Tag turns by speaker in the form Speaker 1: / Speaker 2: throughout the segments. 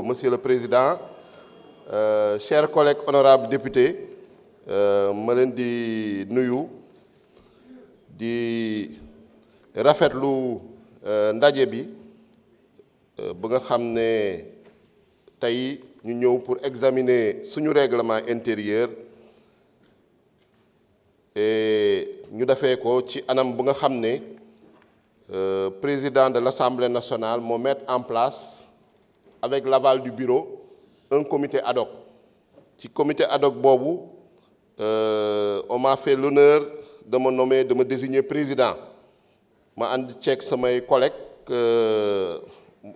Speaker 1: Monsieur le Président, chers collègues honorables députés, ma leen di nuyu di rafetlu ndaje bi ba nga xam ne tey ñu ñëw pour examiner suñu règlement intérieur et ñu defee ko ci anam bu nga xam ne président de l'Assemblée nationale moo mettre en place avec l'aval du bureau un comité ad hoc. Ci comité ad hoc boobu on m'a fait l'honneur de me nommer, de me désigner président. Ma ànd ceeg samay collègues,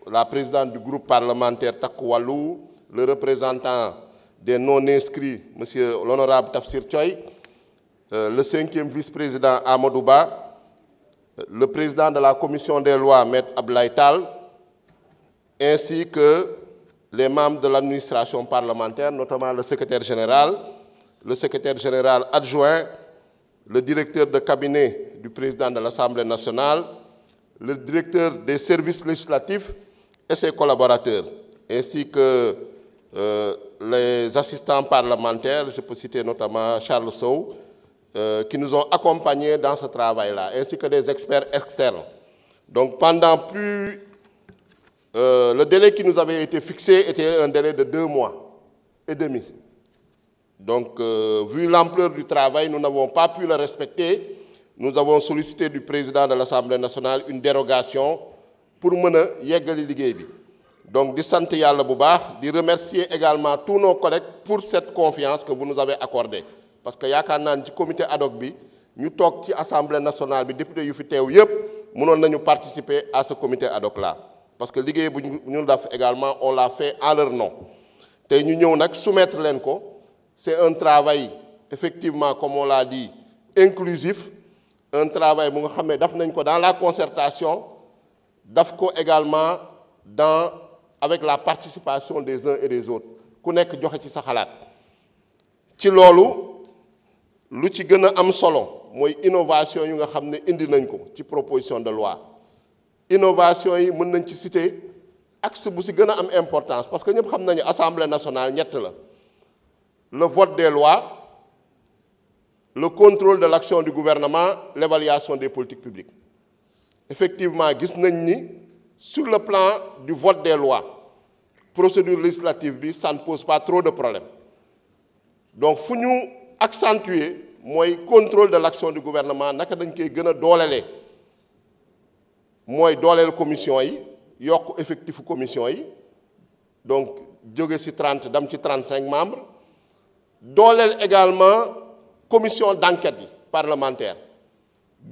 Speaker 1: la présidente du groupe parlementaire Takku Wallu, le représentant des non-inscrits, monsieur l'honorable Tafsir Thioye, le 5e vice-président Amadou Ba, le président de la commission des lois, Maître Abdoulaye Tall, ainsi que les membres de l'administration parlementaire, notamment le secrétaire général adjoint, le directeur de cabinet du président de l'Assemblée nationale, le directeur des services législatifs et ses collaborateurs, ainsi que les assistants parlementaires, je peux citer notamment Charles Sow, qui nous ont accompagnés dans ce travail-là, ainsi que des experts externes. Donc pendant le délai qui nous avait été fixé était un délai de 2 mois et demi. Donc, vu l'ampleur du travail, nous n'avons pas pu le respecter. Nous avons sollicité du président de l'Assemblée nationale une dérogation pour mën a yeggali liggéey bi. Donc, di sant Yàlla bu baax, di remercier également tous nos collègues pour cette confiance que vous nous avez accordée. Parce que yaakaar naa ni ci comité ad hoc bi ñu toog ci Assemblée nationale bi député yu fi teew yépp mënoon nañu participer à ce comité ad hoc là. Parce que liggéey bu ñu def également on l'a fait en leur nom. Tey ñu ñëw nag soumettre leen ko. C'est un travail, effectivement, comme on l'a dit, inclusif, un travail dans la concertation, également avec la participation des uns et des autres. Ku nekk joxe ci sa xalaat. Ci loolu lu ci gën a am solo mooy innovation yu nga xam ne indi nañ ko ci proposition de loi. Innovation yi mën nañ ci citer axe bu ci gën a am importance parce que ñëpp xam nañu Assemblée nationale ñett la. Le vote des lois, le contrôle de l'action du gouvernement, l'évaluation des politiques publiques. Effectivement, gis nañ ni sur le plan du vote des lois, procédure législative, ça ne pose pas trop de problèmes. Donc, il faut nous accentuer le contrôle de l'action du gouvernement, naka dañ koy gën a doolelee mooy dooleel commission yi yokk effectif commission yi donc jóge ci 30 dem ci 35 membres. Dooleel également commission d'enquête parlementaire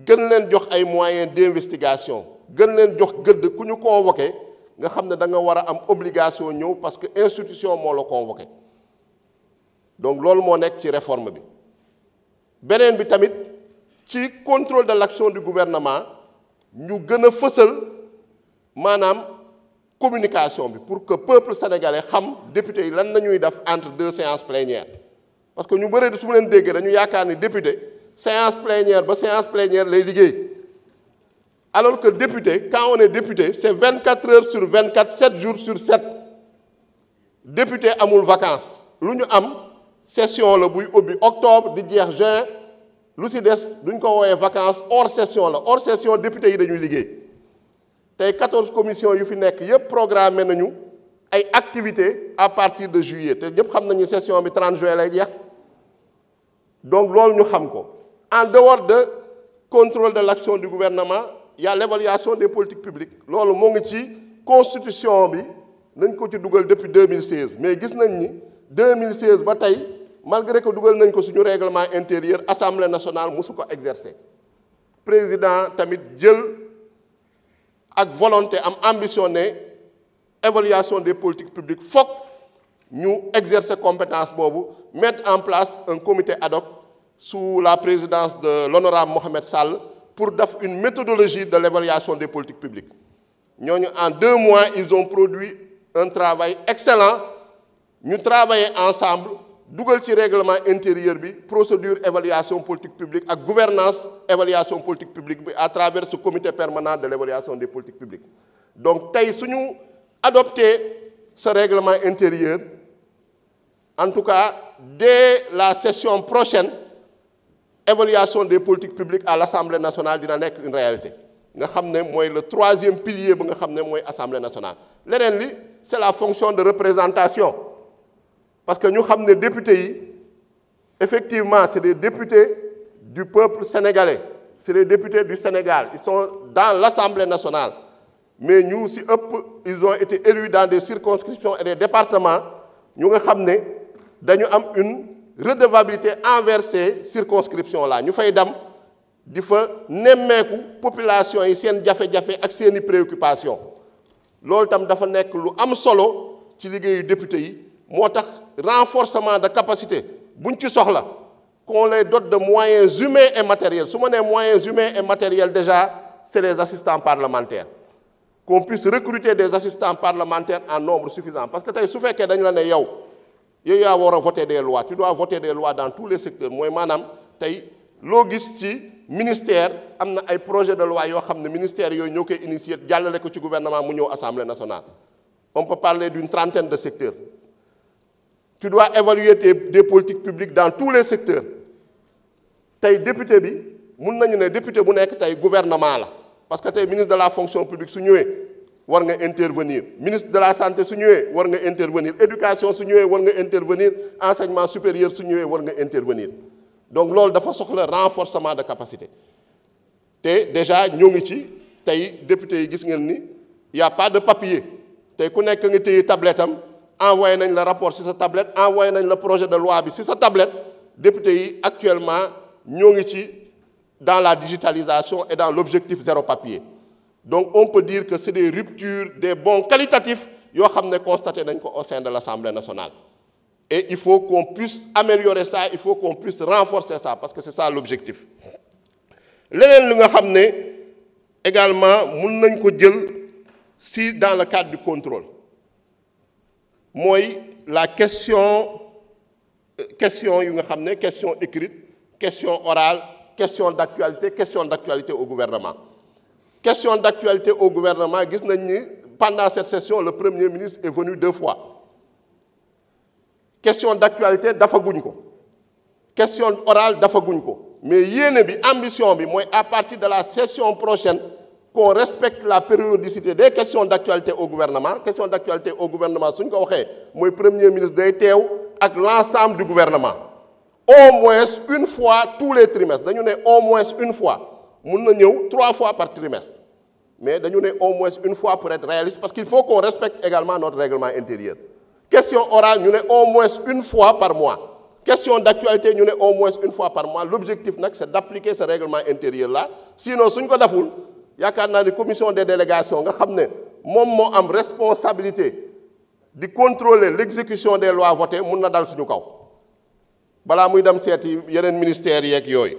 Speaker 1: gën leen jox ay moyens d'investigation gën leen jox gëdd ku ñu convoqué nga xam ne da nga war a am obligation ñëw parce que institution moo la convoqué donc loolu moo nekk ci réforme bi. beneen bi tamit ci contrôle de l'action du gouvernement ñu gën a fësal maanaam communication bi pour que peuple sénégalais xam député yi lan la ñuy def entre 2 séances plénières. Parce que nous avons dit que nous avons des députés, séance plénière lay liggéey. Alors que député, quand on est député, c'est 24 heures sur 24, 7 jours sur 7. Député amul vacances. Lu ñu am session la buy ubbi octobre di jeex juin lu ci des duñ ko woowee vacances hors session la hors session député yi dañuy liggéey. Tey 14 commissions yu fi nekk yépp programmé nañu ay activités à partir de juillet te ñëpp xam nañu session bi 30 juin lay jeex. Donc, en dehors de contrôle de l'action du gouvernement, il y a l'évaluation des politiques publiques. C'est ce qui constitution depuis 2016. Mais nous avons 2016, malgré que nous avons un règlement intérieur, l'Assemblée nationale n'a pas exercé. Le président Tamit Djel, avec volonté, ambitionné, évaluation des politiques publiques, faut nous exercer compétence bobu, mettre en place un comité ad hoc sous la présidence de l'honorable Mohamed Sall pour faire une méthodologie de l'évaluation des politiques publiques. En 2 mois, ils ont produit un travail excellent. Nous travaillons ensemble, dougal ci règlement intérieur, procédure évaluation politique publique et gouvernance évaluation politique publique à travers ce comité permanent de l'évaluation des politiques publiques. Donc, si nous adoptons ce règlement intérieur, en tout cas, dès la session prochaine, évaluation des politiques publiques à l'Assemblée nationale dina nekk une réalité. Nga xam ne mooy le troisième pilier ba nga xam ne mooy Assemblée nationale. Leneen li c'est la fonction de représentation parce que ñu xam ne députés yi effectivement c'est des députés du peuple sénégalais, c'est les députés du Sénégal, ils sont dans l'Assemblée nationale. Mais ñu si ëpp ils ont été élus dans des circonscriptions et des départements ñu nga xam ne dañu am une redevabilité envers ces circonscriptions là ñu fay dem di fa nemmeeku population yi seen jafe-jafe ak seeni préoccupation loolu tam dafa nekk lu am solo ci liggéeyu député yi moo tax renforcement de capacité buñ ci soxla qu'on les dote de moyens humains et matériels su ma nee moyens humains et matériels déjà c'est les assistants parlementaires qu'on puisse recruter des assistants parlementaires en nombre suffisant parce que tey su fekkee dañu la ne yow yaa war a voter des lois tu dois voter des lois dans tous les secteurs mooy maanaam tey loo gis ci ministère am na ay projet de loi yoo xam ne ministère yooyu ñoo koy initier jàllale ko ci gouvernement mu ñëw Assemblée nationale. On peut parler d'une trentaine de secteurs. Tu dois évaluer des politiques publiques dans tous les secteurs tey député bi mun nañu ne député bu nekk tey gouvernement la parce que tey ministre de la fonction publique su ñëwee war nga intervenir ministre de la santé su ñëwee war nga intervenir éducation su ñëwee war nga intervenir enseignement supérieur su ñëwee war nga intervenir donc loolu dafa soxla renforcement de capacité te déjà ñoo ngi ci tey député yi gis ngeen ni y a pas de papier tey ku nekk nga téye tablette am envoyé nañ la rapport ci sa tablette envoyé nañ la projet de loi bi ci sa tablette député yi actuellement ñoo ngi ci dans la digitalisation et dans l'objectif zéro papier. Donc on peut dire que c'est des ruptures, des bons qualitatifs yoo xam ne constaté nañ ko au sein de l'Assemblée nationale. Et il faut qu'on puisse améliorer ça, il faut qu'on puisse renforcer ça parce que c'est ça l'objectif. Leneen li nga xam ne également mun nañ ko jël si dans le cadre du contrôle mooy la question yu nga xam ne question écrite, question orale, question d'actualité au gouvernement. Question d'actualité au gouvernement, gis nañ ni pendant cette session le Premier ministre est venu 2 fois. Question d'actualité dafa guñ ko. Question orale dafa guñ ko. Mais yéene bi ambition bi mooy à partir de la session prochaine qu'on respecte la périodicité des questions d'actualité au gouvernement. Question d'actualité au gouvernement suñ ko waxee mooy Premier ministre day teew ak l'ensemble du gouvernement. Au moins une fois tous les trimestres dañu ne au moins une fois mun na ñëw 3 fois par trimestre mais dañu ne au moins une fois pour être réaliste parce qu'il faut qu'on respecte également notre règlement intérieur. Question orale ñu ne au moins une fois par mois. Question d'actualité ñu ne au moins une fois par mois. L'objectif nag c'est d'appliquer ce règlement intérieur là sinon suñ ko deful yaakaar naa ni commission des délégations nga xam ne moom moo am responsabilité di contrôler l'exécution des lois votées mun na dal suñu kaw. balaa muy dem seeti yeneen ministères yeeg yooyu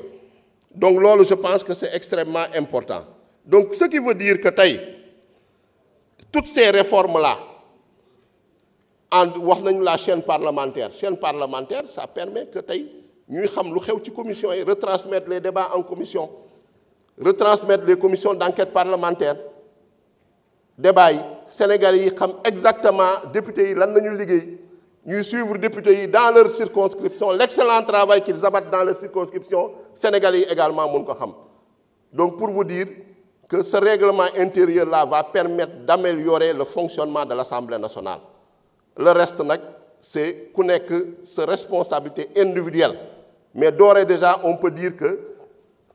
Speaker 1: donc loolu je pense que c'est extrêmement important donc ce qui veut dire que tey toutes ces réformes là wax nañu la chaîne parlementaire ça permet que tey ñuy xam lu xew ci commission yi retransmettre les débats en commission retransmettre les commissions d'enquête parlementaire débats yi Sénégalais yi xam exactement députés yi lan nañu liggéey ñuy suivre députés yi dans leur circonscription l'excellent travail qu'ils abattent dans leur circonscription Sénégalais yi également mun ko xam donc pour vous dire que ce règlement intérieur là va permettre d'améliorer le fonctionnement de l'Assemblée nationale le reste nag c'est ku nekk sa responsabilité individuelle mais d'ores et déjà on peut dire que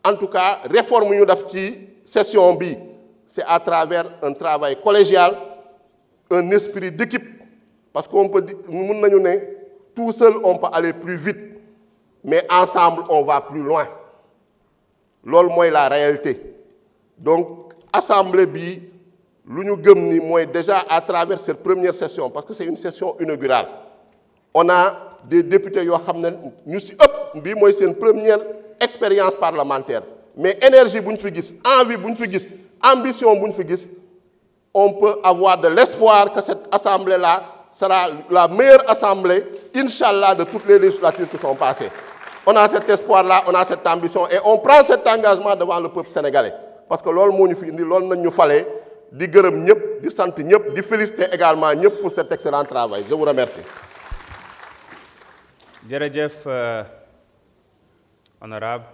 Speaker 1: en tout cas réforme ñu def ci session bi c'est à travers un travail collégial un esprit d'équipe parce qu'on peut dire mun nañu ne tout seul on peut aller plus vite mais ensemble on va plus loin loolu mooy la réalité donc assemblée bi lu ñu gëm ni mooy déjà à travers cette première session parce que c'est une session inaugurale on a des députés yoo xam ne ñu ci ëpp bii mooy seen première expérience parlementaire mais énergie bu ñu fi gis envie bu ñu fi gis ambition bu ñu fi gis on peut avoir de l'espoir que cette assemblée-là sera la meilleure assemblée, Inch'Allah, de toutes les législatures qui sont passées. On a cet espoir-là, on a cette ambition et on prend cet engagement devant le peuple sénégalais. Parce que loolu moo ñu fi indi loolu nañ ñu falee di gërëm ñëpp di sant ñëpp di féliciter également ñëpp pour cet excellent travail. Je vous remercie.
Speaker 2: Jërëjëf, honorable.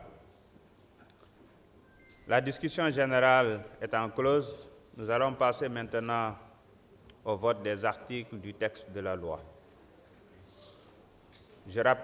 Speaker 2: La discussion générale étant close, nous allons passer maintenant au vote des articles du texte de la loi. Je rappelle